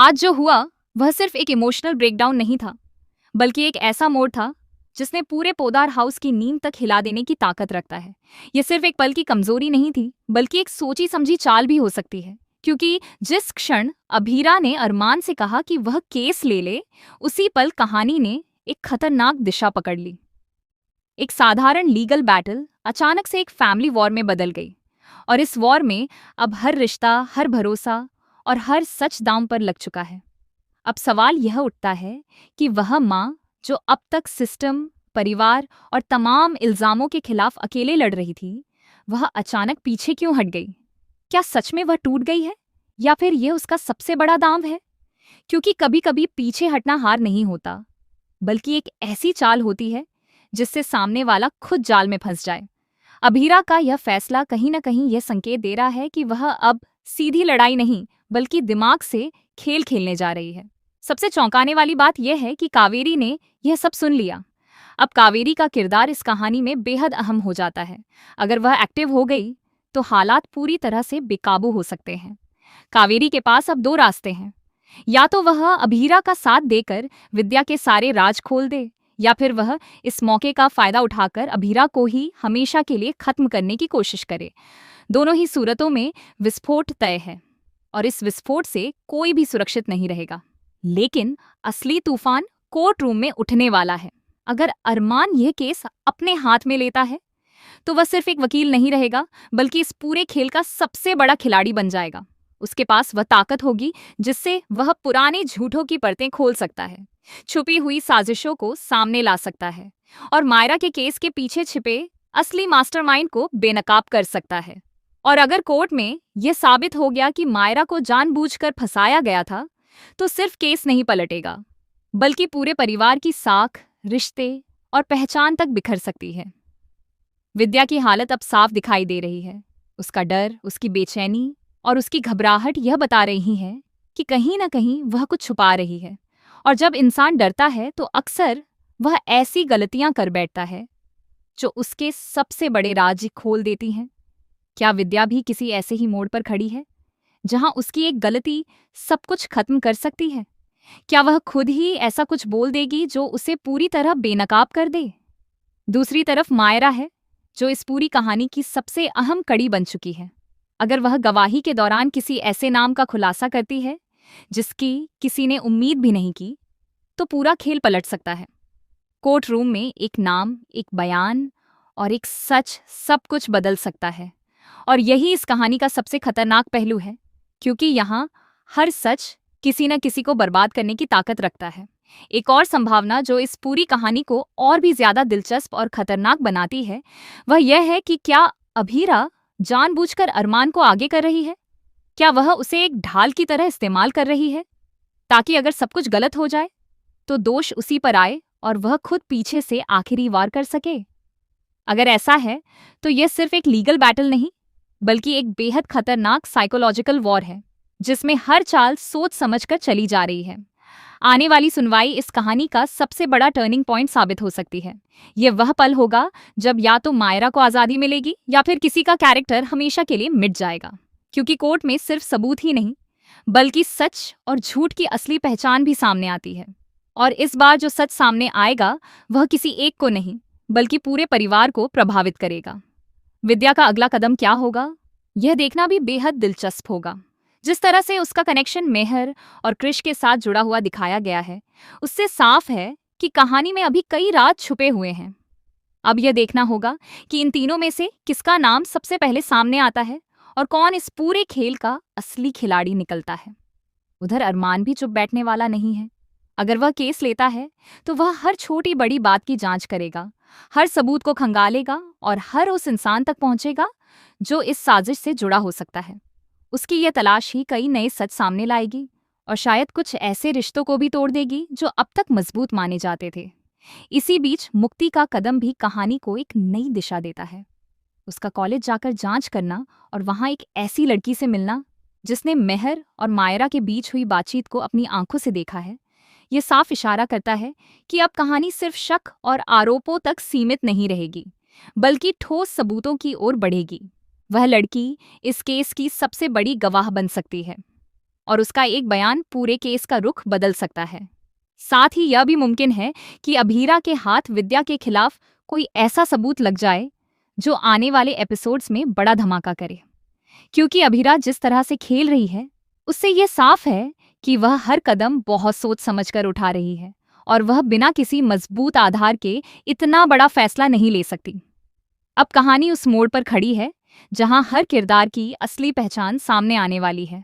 आज जो हुआ वह सिर्फ एक इमोशनल ब्रेकडाउन नहीं था, बल्कि एक ऐसा मोड़ था जिसने पूरे पोदार हाउस की नींद तक हिला देने की ताकत रखता है। यह सिर्फ एक पल की कमजोरी नहीं थी, बल्कि एक सोची समझी चाल भी हो सकती है। क्योंकि जिस क्षण अभीरा ने अरमान से कहा कि वह केस ले ले, उसी पल कहानी ने एक खतरनाक दिशा पकड़ ली। एक साधारण लीगल बैटल अचानक से एक फैमिली वॉर में बदल गई, और इस वॉर में अब हर रिश्ता, हर भरोसा और हर सच दांव पर लग चुका है। अब सवाल यह उठता है कि वह माँ जो अब तक सिस्टम, परिवार और तमाम इल्जामों के खिलाफ अकेले लड़ रही थी, वह अचानक पीछे क्यों हट गई? क्या सच में वह टूट गई है, या फिर यह उसका सबसे बड़ा दांव है? क्योंकि कभी कभी पीछे हटना हार नहीं होता, बल्कि एक ऐसी चाल होती है जिससे सामने वाला खुद जाल में फंस जाए। अभीरा का यह फैसला कहीं ना कहीं यह संकेत दे रहा है कि वह अब सीधी लड़ाई नहीं, बल्कि दिमाग से खेल खेलने जा रही है। सबसे चौंकाने वाली बात यह है कि कावेरी ने यह सब सुन लिया। अब कावेरी का किरदार इस कहानी में बेहद अहम हो जाता है। अगर वह एक्टिव हो गई तो हालात पूरी तरह से बेकाबू हो सकते हैं। कावेरी के पास अब दो रास्ते हैं, या तो वह अभीरा का साथ देकर विद्या के सारे राज खोल दे, या फिर वह इस मौके का फायदा उठाकर अभीरा को ही हमेशा के लिए खत्म करने की कोशिश करे। दोनों ही सूरतों में विस्फोट तय है, और इस विस्फोट से कोई भी सुरक्षित नहीं रहेगा। लेकिन असली तूफान कोर्ट रूम में उठने वाला है। अगर अरमान यह केस अपने हाथ में लेता है तो वह सिर्फ एक वकील नहीं रहेगा, बल्कि इस पूरे खेल का सबसे बड़ा खिलाड़ी बन जाएगा। उसके पास वह ताकत होगी जिससे वह पुराने झूठों की परतें खोल सकता है, छुपी हुई साजिशों को सामने ला सकता है, और मायरा के केस के पीछे छिपे असली मास्टरमाइंड को बेनकाब कर सकता है। और अगर कोर्ट में यह साबित हो गया कि मायरा को जानबूझकर फंसाया गया था, तो सिर्फ केस नहीं पलटेगा, बल्कि पूरे परिवार की साख, रिश्ते और पहचान तक बिखर सकती है। विद्या की हालत अब साफ दिखाई दे रही है। उसका डर, उसकी बेचैनी और उसकी घबराहट यह बता रही हैं कि कहीं ना कहीं वह कुछ छुपा रही है। और जब इंसान डरता है तो अक्सर वह ऐसी गलतियां कर बैठता है जो उसके सबसे बड़े राज खोल देती हैं। क्या विद्या भी किसी ऐसे ही मोड़ पर खड़ी है जहां उसकी एक गलती सब कुछ खत्म कर सकती है? क्या वह खुद ही ऐसा कुछ बोल देगी जो उसे पूरी तरह बेनकाब कर दे? दूसरी तरफ मायरा है, जो इस पूरी कहानी की सबसे अहम कड़ी बन चुकी है। अगर वह गवाही के दौरान किसी ऐसे नाम का खुलासा करती है जिसकी किसी ने उम्मीद भी नहीं की, तो पूरा खेल पलट सकता है। कोर्ट रूम में एक नाम, एक बयान और एक सच सब कुछ बदल सकता है। और यही इस कहानी का सबसे खतरनाक पहलू है, क्योंकि यहाँ हर सच किसी न किसी को बर्बाद करने की ताकत रखता है। एक और संभावना जो इस पूरी कहानी को और भी ज्यादा दिलचस्प और खतरनाक बनाती है, वह यह है कि क्या अभीरा जानबूझकर अरमान को आगे कर रही है? क्या वह उसे एक ढाल की तरह इस्तेमाल कर रही है, ताकि अगर सब कुछ गलत हो जाए तो दोष उसी पर आए और वह खुद पीछे से आखिरी वार कर सके? अगर ऐसा है तो यह सिर्फ एक लीगल बैटल नहीं, बल्कि एक बेहद खतरनाक साइकोलॉजिकल वॉर है, जिसमें हर चाल सोच समझकर चली जा रही है। आने वाली सुनवाई इस कहानी का सबसे बड़ा टर्निंग पॉइंट साबित हो सकती है। यह वह पल होगा जब या तो मायरा को आज़ादी मिलेगी, या फिर किसी का कैरेक्टर हमेशा के लिए मिट जाएगा। क्योंकि कोर्ट में सिर्फ सबूत ही नहीं, बल्कि सच और झूठ की असली पहचान भी सामने आती है। और इस बार जो सच सामने आएगा वह किसी एक को नहीं, बल्कि पूरे परिवार को प्रभावित करेगा। विद्या का अगला कदम क्या होगा, यह देखना भी बेहद दिलचस्प होगा। जिस तरह से उसका कनेक्शन मेहर और कृष के साथ जुड़ा हुआ दिखाया गया है, उससे साफ है कि कहानी में अभी कई राज छुपे हुए हैं। अब यह देखना होगा कि इन तीनों में से किसका नाम सबसे पहले सामने आता है और कौन इस पूरे खेल का असली खिलाड़ी निकलता है। उधर अरमान भी चुप बैठने वाला नहीं है। अगर वह केस लेता है तो वह हर छोटी बड़ी बात की जांच करेगा, हर सबूत को खंगालेगा और हर उस इंसान तक पहुंचेगा जो इस साजिश से जुड़ा हो सकता है। उसकी यह तलाश ही कई नए सच सामने लाएगी, और शायद कुछ ऐसे रिश्तों को भी तोड़ देगी जो अब तक मजबूत माने जाते थे। इसी बीच मुक्ति का कदम भी कहानी को एक नई दिशा देता है। उसका कॉलेज जाकर जांच करना और वहां एक ऐसी लड़की से मिलना जिसने मेहर और मायरा के बीच हुई बातचीत को अपनी आंखों से देखा है, ये साफ इशारा करता है कि अब कहानी सिर्फ शक और आरोपों तक सीमित नहीं रहेगी, बल्कि ठोस सबूतों की ओर बढ़ेगी। वह लड़की इस केस की सबसे बड़ी गवाह बन सकती है। और उसका एक बयान पूरे केस का रुख बदल सकता है। साथ ही यह भी मुमकिन है कि अभीरा के हाथ विद्या के खिलाफ कोई ऐसा सबूत लग जाए जो आने वाले एपिसोड्स में बड़ा धमाका करे। क्योंकि अभीरा जिस तरह से खेल रही है, उससे यह साफ है कि वह हर कदम बहुत सोच समझकर उठा रही है और वह बिना किसी मजबूत आधार के इतना बड़ा फैसला नहीं ले सकती। अब कहानी उस मोड़ पर खड़ी है जहां हर किरदार की असली पहचान सामने आने वाली है।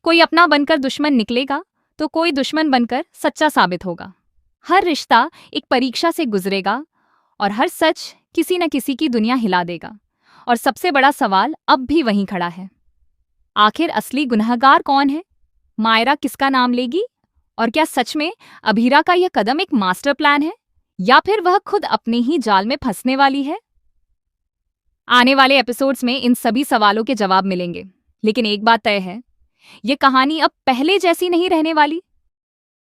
कोई अपना बनकर दुश्मन निकलेगा तो कोई दुश्मन बनकर सच्चा साबित होगा। हर रिश्ता एक परीक्षा से गुजरेगा और हर सच किसी न किसी की दुनिया हिला देगा। और सबसे बड़ा सवाल अब भी वहीं खड़ा है, आखिर असली गुनहगार कौन है? मायरा किसका नाम लेगी? और क्या सच में अभीरा का यह कदम एक मास्टर प्लान है या फिर वह खुद अपने ही जाल में फंसने वाली है? आने वाले एपिसोड्स में इन सभी सवालों के जवाब मिलेंगे, लेकिन एक बात तय है, ये कहानी अब पहले जैसी नहीं रहने वाली।